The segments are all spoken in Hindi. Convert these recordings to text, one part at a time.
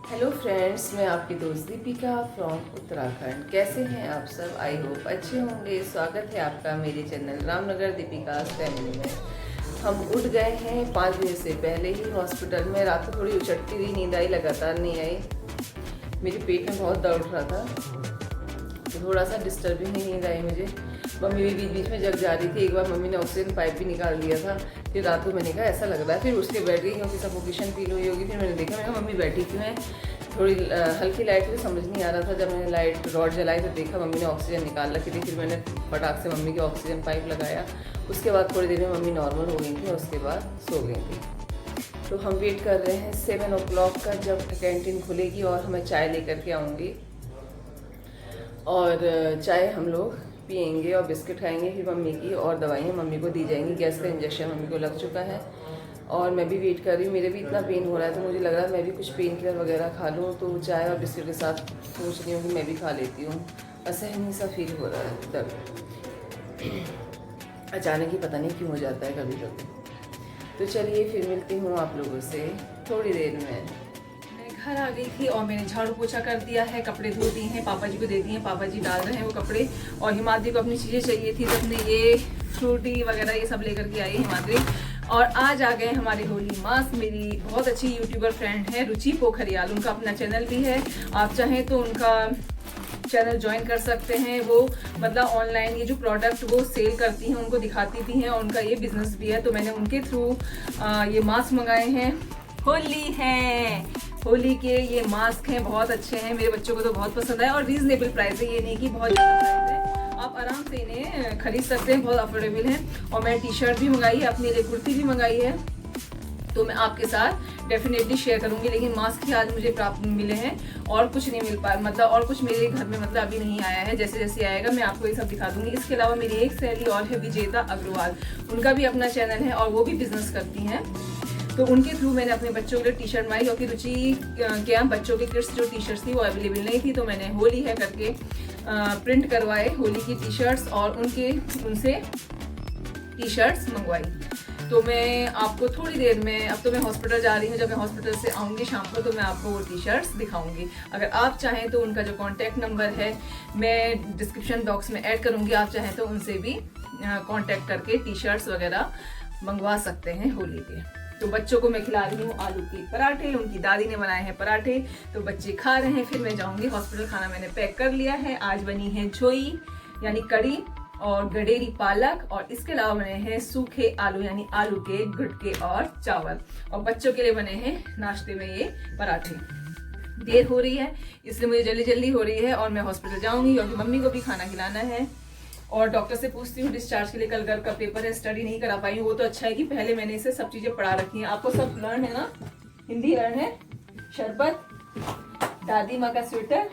हेलो फ्रेंड्स, मैं आपकी दोस्त दीपिका फ्रॉम उत्तराखंड। कैसे हैं आप सब? आई होप अच्छे होंगे। स्वागत है आपका मेरे चैनल रामनगर दीपिका फैमिली में। हम उठ गए हैं 5 बजे से पहले ही हॉस्पिटल में। रात को थोड़ी उचटती रही, नींद आई, लगातार नहीं आई। मेरे पेट में बहुत दर्द उठ रहा था, तो थोड़ा सा डिस्टर्बिंग ही नींद आई मुझे। मम्मी भी बीच बीच में जग जा रही थी। एक बार मम्मी ने ऑक्सीजन पाइप भी निकाल दिया था। फिर रात को मैंने कहा ऐसा लग रहा है, फिर उसके बैठ गई क्योंकि सफोकेशन फील हुई होगी। फिर मैंने देखा, मैंने कहा मम्मी बैठी क्यों है? थोड़ी हल्की लाइट थी, समझ नहीं आ रहा था। जब मैंने लाइट रॉड जलाई तो देखा मम्मी ने ऑक्सीजन निकाल रखी थी। फिर मैंने फटाक से मम्मी की ऑक्सीजन पाइप लगाया। उसके बाद थोड़ी देर में मम्मी नॉर्मल हो गई थी, उसके बाद सो गई थी। तो हम वेट कर रहे हैं 7 o'clock का, जब कैंटीन खुलेगी और मैं चाय लेकर के आऊँगी। और चाय हम लोग पियेंगे और बिस्किट खाएंगे। फिर मम्मी की और दवाइयाँ मम्मी को दी जाएंगी। गैस का इंजेक्शन मम्मी को लग चुका है और मैं भी वेट कर रही हूँ। मेरे भी इतना पेन हो रहा है, तो मुझे लग रहा है मैं भी कुछ पेन किलर वगैरह खा लूँ। तो चाय और बिस्किट के साथ सोच रही हूँ कि मैं भी खा लेती हूँ। असहनीय सा फील हो रहा है, दर्द अचानक ही पता नहीं क्यों हो जाता है कभी कभी। तो चलिए फिर मिलती हूँ आप लोगों से थोड़ी देर में। घर आ गई थी और मैंने झाड़ू पोछा कर दिया है, कपड़े धो दिए हैं, पापा जी को दे दिए हैं, पापा जी डाल रहे हैं वो कपड़े। और हिमाद्री को अपनी चीज़ें चाहिए थी, तो अपने ये फ्रूटी वगैरह ये सब लेकर के आई हिमाद्री। और आज आ गए हमारे होली मास्क। मेरी बहुत अच्छी यूट्यूबर फ्रेंड है रुचि पोखरियाल, उनका अपना चैनल भी है। आप चाहें तो उनका चैनल ज्वाइन कर सकते हैं। वो मतलब ऑनलाइन ये जो प्रोडक्ट वो सेल करती हैं, उनको दिखाती भी हैं और उनका ये बिजनेस भी है। तो मैंने उनके थ्रू ये मास्क मंगाए हैं। होली है, होली के ये मास्क हैं, बहुत अच्छे हैं, मेरे बच्चों को तो बहुत पसंद आए। और रीजनेबल प्राइस है, ये नहीं कि बहुत ज़्यादा प्राइस है, आप आराम से इन्हें खरीद सकते हैं, बहुत अफोर्डेबल हैं। और मैं टी शर्ट भी मंगाई है, अपने लिए कुर्ती भी मंगाई है, तो मैं आपके साथ डेफिनेटली शेयर करूंगी। लेकिन मास्क ही आज मुझे प्राप्त मिले हैं और कुछ नहीं मिल पाया, मतलब और कुछ मेरे घर में मतलब अभी नहीं आया है। जैसे जैसे आएगा मैं आपको ये सब दिखा दूंगी। इसके अलावा मेरी एक सहेली और है विजेता अग्रवाल, उनका भी अपना चैनल है और वो भी बिजनेस करती हैं। तो उनके थ्रू मैंने अपने बच्चों के लिए टी शर्ट मंगाई, क्योंकि रुचि के यहाँ बच्चों के किड्स जो टी शर्ट्स थी वो अवेलेबल नहीं थी। तो मैंने होली है करके प्रिंट करवाए होली की टी शर्ट्स और उनसे टी शर्ट्स मंगवाई। तो मैं आपको थोड़ी देर में, अब तो मैं हॉस्पिटल जा रही हूँ, जब मैं हॉस्पिटल से आऊँगी शाम को तो मैं आपको वो टी शर्ट्स दिखाऊंगी। अगर आप चाहें तो उनका जो कॉन्टैक्ट नंबर है मैं डिस्क्रिप्शन बॉक्स में ऐड करूँगी, आप चाहें तो उनसे भी कॉन्टैक्ट करके टी शर्ट्स वगैरह मंगवा सकते हैं होली के। तो बच्चों को मैं खिला रही हूँ आलू के पराठे, उनकी दादी ने बनाए हैं पराठे, तो बच्चे खा रहे हैं। फिर मैं जाऊँगी हॉस्पिटल। खाना मैंने पैक कर लिया है। आज बनी है झोई यानी कड़ी और गडेरी पालक, और इसके अलावा बने हैं सूखे आलू यानी आलू के गुटके और चावल। और बच्चों के लिए बने हैं नाश्ते में ये पराठे। देर हो रही है इसलिए मुझे जल्दी जल्दी हो रही है और मैं हॉस्पिटल जाऊंगी, क्योंकि मम्मी को भी खाना खिलाना है। और डॉक्टर से पूछती हूँ डिस्चार्ज के लिए, कल घर का पेपर है, स्टडी नहीं करा पाई। वो तो अच्छा है कि पहले मैंने इसे सब चीजें पढ़ा रखी हैं। आपको सब लर्न है ना, हिंदी लर्न है, शरबत, दादी माँ का स्वेटर,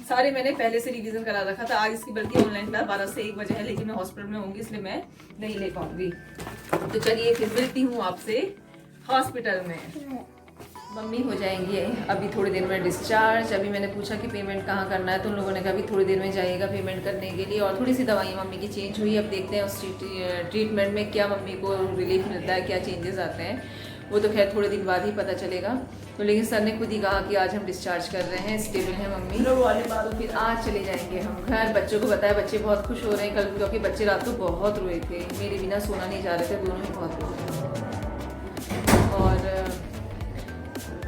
सारे मैंने पहले से रिवीजन करा रखा था। आज इसकी बल्कि ऑनलाइन क्लास 12 से 1 बजे है, लेकिन मैं हॉस्पिटल में होंगी इसलिए मैं नहीं ले पाऊंगी। तो चलिए फिर मिलती हूँ आपसे हॉस्पिटल में। मम्मी हो जाएंगी अभी थोड़ी देर में डिस्चार्ज। अभी मैंने पूछा कि पेमेंट कहाँ करना है, तो उन लोगों ने कहा अभी थोड़ी देर में जाइएगा पेमेंट करने के लिए। और थोड़ी सी दवाइयाँ मम्मी की चेंज हुई, अब देखते हैं उस ट्रीटमेंट में क्या मम्मी को रिलीफ मिलता है, क्या चेंजेस आते हैं। वो तो खैर थोड़े दिन बाद ही पता चलेगा। तो लेकिन सर ने खुद ही कहा कि आज हम डिस्चार्ज कर रहे हैं, स्टेबल है मम्मी वाली बात। तो फिर आज चले जाएंगे हम घर। बच्चों को बताया, बच्चे बहुत खुश हो रहे हैं कल, क्योंकि बच्चे रात को बहुत रोए थे, मेरे बिना सोना नहीं जा रहे थे, दोनों ही बहुत रोए थे। और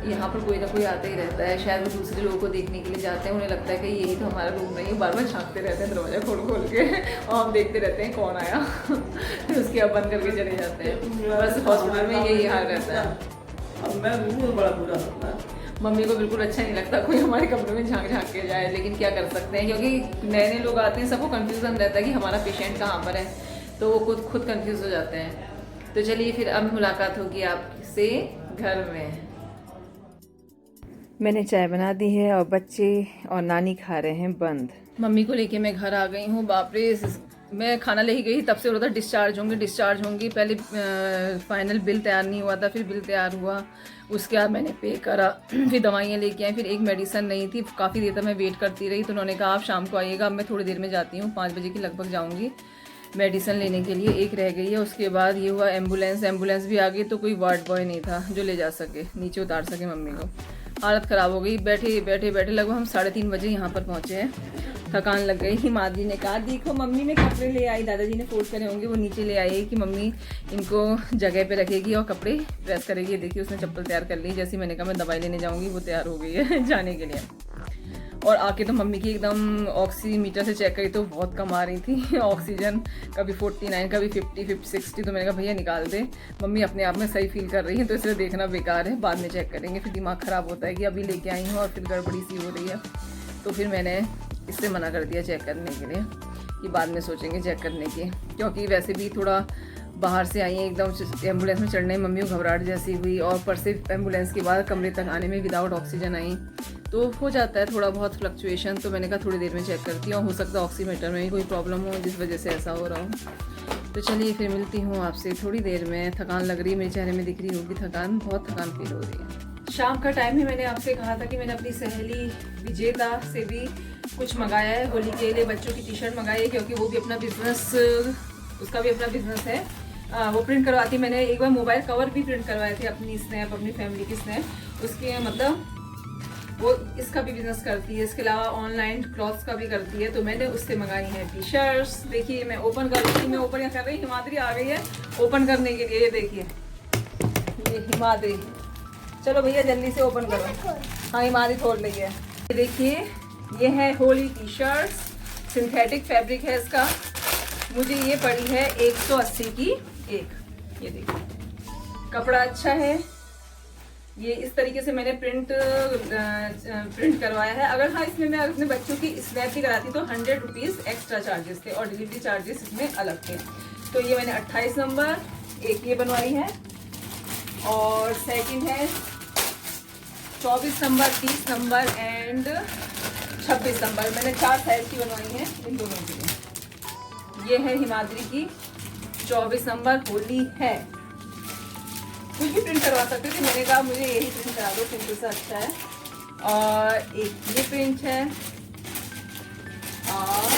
यहाँ पर कोई ना कोई आता ही रहता है, शायद वो दूसरे लोगों को देखने के लिए जाते हैं। उन्हें लगता है कि यही तो हमारा रूम नहीं है, बार बार झाँकते रहते हैं दरवाजा खोल खोल के और हम देखते रहते हैं कौन आया फिर उसके अब बंद करके चले जाते हैं। बस हॉस्पिटल में यही हाल रहता है। बड़ा बुरा होता है, मम्मी को बिल्कुल अच्छा नहीं लगता कोई हमारे कमरे में झाँक झाँक के जाए, लेकिन क्या कर सकते हैं, क्योंकि नए नए लोग आते हैं, सबको कन्फ्यूज़न रहता है कि हमारा पेशेंट कहाँ पर है, तो वो खुद कन्फ्यूज़ हो जाते हैं। तो चलिए फिर अब मुलाकात होगी आपसे घर में। मैंने चाय बना दी है और बच्चे और नानी खा रहे हैं बंद। मम्मी को लेके मैं घर आ गई हूँ। बाप रे, मैं खाना लेके गई तब से हो रहा था डिस्चार्ज होंगी। पहले फाइनल बिल तैयार नहीं हुआ था, फिर बिल तैयार हुआ, उसके बाद मैंने पे करा, फिर दवाइयाँ लेके आई, फिर एक मेडिसिन नहीं थी, काफ़ी देर तक मैं वेट करती रही। तो उन्होंने कहा आप शाम को आइएगा। अब मैं थोड़ी देर में जाती हूँ, 5 बजे के लगभग जाऊँगी मेडिसिन लेने के लिए। एक रह गई है। उसके बाद ये हुआ एम्बुलेंस भी आ गई, तो कोई वार्ड बॉय नहीं था जो ले जा सके, नीचे उतार सके मम्मी को। हालत ख़राब हो गई। बैठे लगभग हम 3:30 बजे यहाँ पर पहुँचे हैं। थकान लग गई। हिमाद्री ने कहा देखो मम्मी ने कपड़े ले आई, दादाजी ने फोल्ड करे होंगे, वो नीचे ले आई कि मम्मी इनको जगह पे रखेगी और कपड़े प्रेस करेगी। देखिए उसने चप्पल तैयार कर ली। जैसे मैंने कहा मैं दवाई लेने जाऊँगी, वो तैयार हो गई है जाने के लिए। और आके तो मम्मी की एकदम ऑक्सीमीटर से चेक करी तो बहुत कम आ रही थी ऑक्सीजन, कभी 49, कभी 50, 60। तो मैंने कहा भैया निकाल दे, मम्मी अपने आप में सही फील कर रही है, तो इसलिए देखना बेकार है, बाद में चेक करेंगे। फिर दिमाग ख़राब होता है कि अभी लेके आई हूँ और फिर गड़बड़ी सी हो रही है। तो फिर मैंने इससे मना कर दिया चेक करने के लिए कि बाद में सोचेंगे चेक करने की, क्योंकि वैसे भी थोड़ा बाहर से आई हैं, एकदम एम्बुलेंस में चढ़ने में मम्मी को घबराहट जैसी हुई, और पर से एम्बुलेंस के बाद कमरे तक आने में विदाउट ऑक्सीजन आई, तो हो जाता है थोड़ा बहुत फ्लक्चुएशन। तो मैंने कहा थोड़ी देर में चेक करती हूँ, हो सकता है ऑक्सीमीटर में ही कोई प्रॉब्लम हो जिस वजह से ऐसा हो रहा हो। तो चलिए फिर मिलती हूँ आपसे थोड़ी देर में। थकान लग रही है, मेरे चेहरे में दिख रही होगी थकान, बहुत थकान फील हो रही है। शाम का टाइम है, मैंने आपसे कहा था कि मैंने अपनी सहेली विजेता से भी कुछ मंगाया है होली के लिए, बच्चों की टी शर्ट मंगाई है, क्योंकि वो भी अपना बिजनेस, उसका भी अपना बिजनेस है। वो प्रिंट करवाती, मैंने एक बार मोबाइल कवर भी प्रिंट करवाए थे अपनी स्नैप, अपनी फैमिली की स्नैप, उसके मतलब वो इसका भी बिजनेस करती है। इसके अलावा ऑनलाइन क्लॉथ्स का भी करती है। तो मैंने उससे मंगाई हैं टी शर्ट्स। देखिए मैं ओपन कर रही हूँ, मैं ओपन कर रही, हिमाद्री आ गई है ओपन करने के लिए। ये देखिए ये हिमाद्री, चलो भैया जल्दी से ओपन करो। हाँ हिमाद्री खोल रही है। ये देखिए ये है Holi T shirts, synthetic fabric है इसका। मुझे ये पड़ी है 180 की एक। ये देखिए कपड़ा अच्छा है। ये इस तरीके से मैंने प्रिंट करवाया है। अगर हाँ इसमें मैं अपने बच्चों की स्नैप भी कराती तो 100 रुपीज़ एक्स्ट्रा चार्जेस थे और डिलीवरी चार्जेस इसमें अलग थे। तो ये मैंने 28 नंबर एक ये बनवाई है, और सेकंड है 24 नंबर, 30 नंबर एंड 26 नंबर। मैंने 4 साइज की बनवाई है इन दोनों के लिए। ये है हिमाद्री की 24 नंबर होली है। कुछ भी प्रिंट करवा सकते थे, मैंने कहा मुझे यही प्रिंट करा दो, सिंपल सा अच्छा है। और एक ये प्रिंट है, और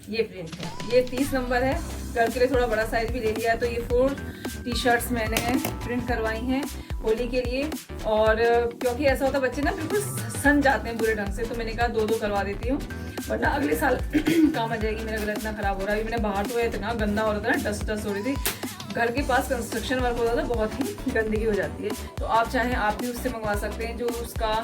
ये प्रिंट है। ये 30 नंबर है, घर के लिए थोड़ा बड़ा साइज भी ले लिया है। तो ये 4 टी शर्ट्स मैंने प्रिंट करवाई हैं होली के लिए। और क्योंकि ऐसा होता बच्चे ना बिल्कुल सन जाते हैं बुरे ढंग से, तो मैंने कहा 2-2 करवा देती हूँ, वरना अगले साल काम आ जाएगी। मेरा गला इतना ख़राब हो रहा है। मैंने बाहर तो इतना गंदा हो रहा था ना, डस्ट हो रही थी। घर के पास कंस्ट्रक्शन वर्क होता था, बहुत ही गंदगी हो जाती है। तो आप चाहें आप भी उससे मंगवा सकते हैं। जो उसका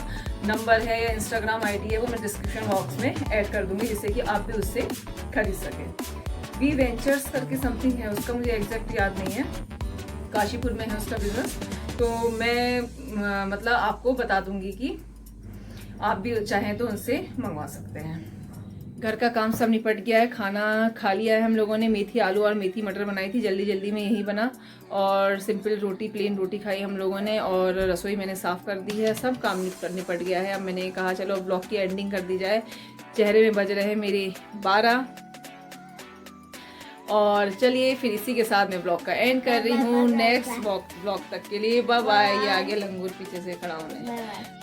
नंबर है या इंस्टाग्राम आईडी है वो मैं डिस्क्रिप्शन बॉक्स में ऐड कर दूँगी, जिससे कि आप भी उससे खरीद सकें। वी वेंचर्स करके समथिंग है उसका, मुझे एग्जैक्ट याद नहीं है, काशीपुर में है उसका बिजनेस। तो मैं मतलब आपको बता दूंगी कि आप भी चाहें तो उनसे मंगवा सकते हैं। घर का काम सब निपट गया है, खाना खा लिया है हम लोगों ने। मेथी आलू और मेथी मटर बनाई थी, जल्दी जल्दी में यही बना, और सिंपल रोटी, प्लेन रोटी खाई हम लोगों ने। और रसोई मैंने साफ़ कर दी है, सब काम निपट गया है। अब मैंने कहा चलो ब्लॉग की एंडिंग कर दी जाए। चेहरे में बज रहे हैं मेरे 12, और चलिए फिर इसी के साथ मैं ब्लॉग का एंड कर रही हूँ। नेक्स्ट ब्लॉग तक के लिए बाय बाय। ये आगे लंगूर पीछे से खड़ा होने।